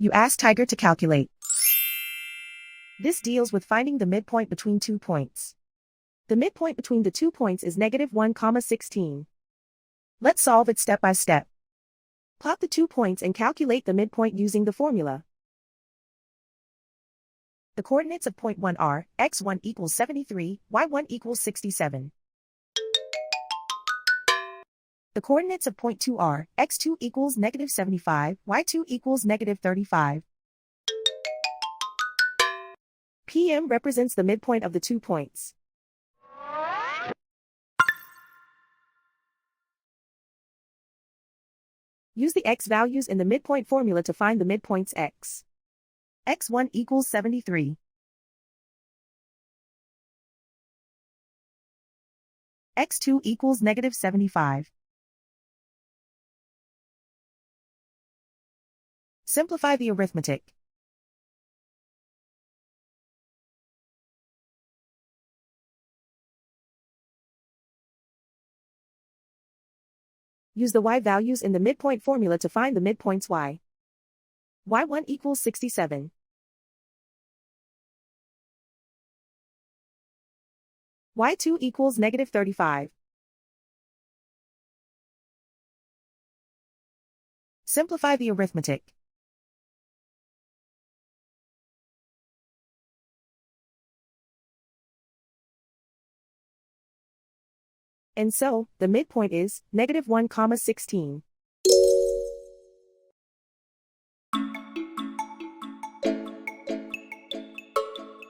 You ask Tiger to calculate. This deals with finding the midpoint between 2 points. The midpoint between the 2 points is -1, 16. Let's solve it step by step. Plot the 2 points and calculate the midpoint using the formula. The coordinates of point 1 are x1 equals 73, y1 equals 67. The coordinates of point 2 are x2 equals -75, y2 equals -35. PM represents the midpoint of the 2 points. Use the x values in the midpoint formula to find the midpoints x. x1 equals 73. x2 equals -75. Simplify the arithmetic. Use the y values in the midpoint formula to find the midpoints y. y1 equals 67. y2 equals -35. Simplify the arithmetic. And so, the midpoint is -1, 16.